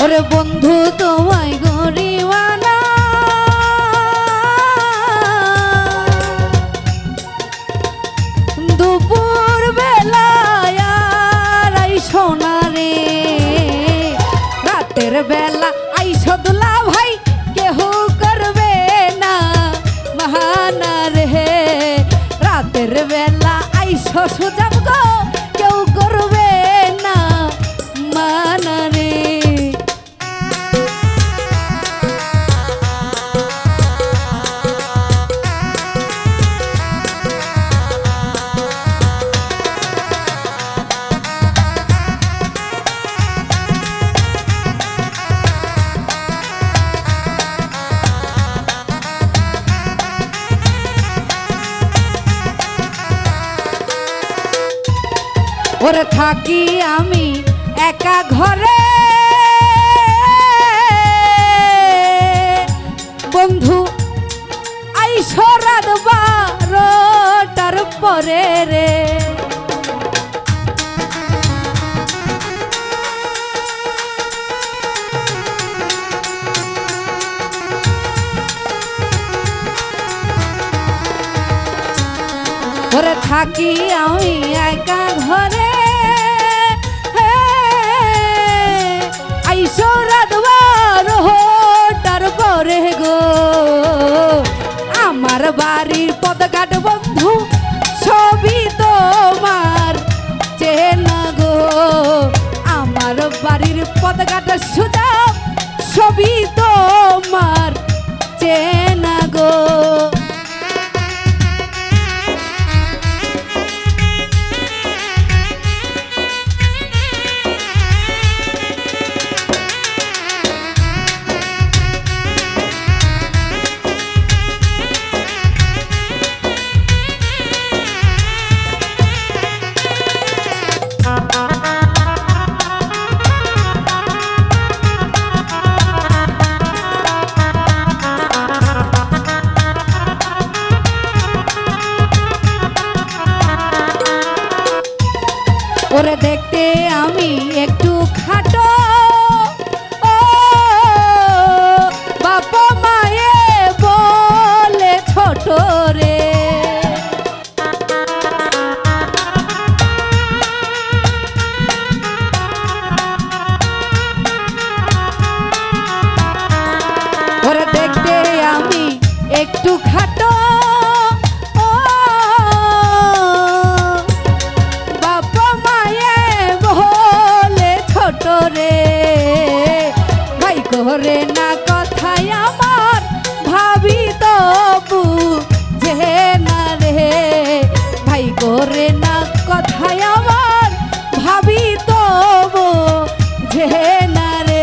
ওরে বন্ধু তোমায় গরিবানা দুপুর বেলায় আইসো না রে, রাতের বেলা আইসো দুলা ভাই কেহ করবে না বাহানা রে, রাতের বেলা আইসো সুজাব গো কেউ করবে না মানা রে। ওরে থাকি আমি একা ঘরে বন্ধু আইসো রাত 12টার পরে রে, ওরে থাকি আমি একা ঘরে আইসো রাত 12টার পরে গো, আমার বাড়ির পদঘাট বন্ধু ছবি তোমার চেনা গো, আমার বাড়ির পদঘাট সুজাব ছবি তোমার চেনা গো। ওরে দেখতে আমি একটু খাটো বাবা মায়ে বলে ছোট রে, ওরে দেখতে আমি একটু খাটো রে, ভাই করে না কথায় আমার ভাবি তবু যে না রে, ভাই করে না কথায় আমার ভাবি তবু যে না রে।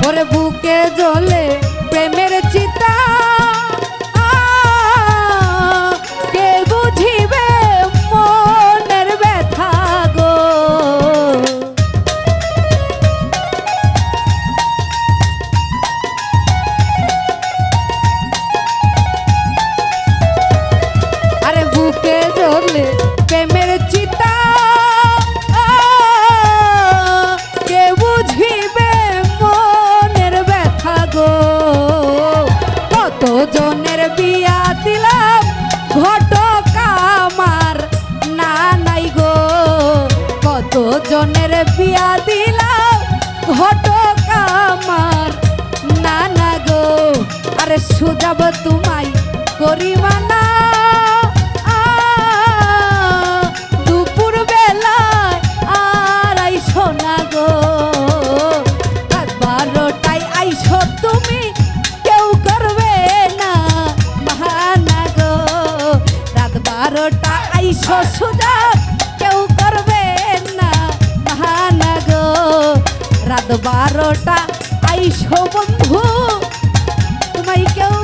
ওরে বুকে জ্বলে প্রেমের চিতা কে বুঝিবে মনের ব্যথা গো, আরে বুকে জ্বলে প্রেমের চিতা কে বুঝিবে কত জনের বিয়া দিলাম ঘটক আমার না নাই গো, কত জনের বিয়া দিলাম ঘটক আমার না না গো, আরে সুজাব তোমায় গরিবানা দুপুর বেলায় আর আইসো না গো, রাত 12টায় আইসো তুমি কেউ করবে না বাহানা গো, রাত 12টা আইসো সুজাব কেউ রাত 12টা আইসো বন্ধু তোমায় কেউ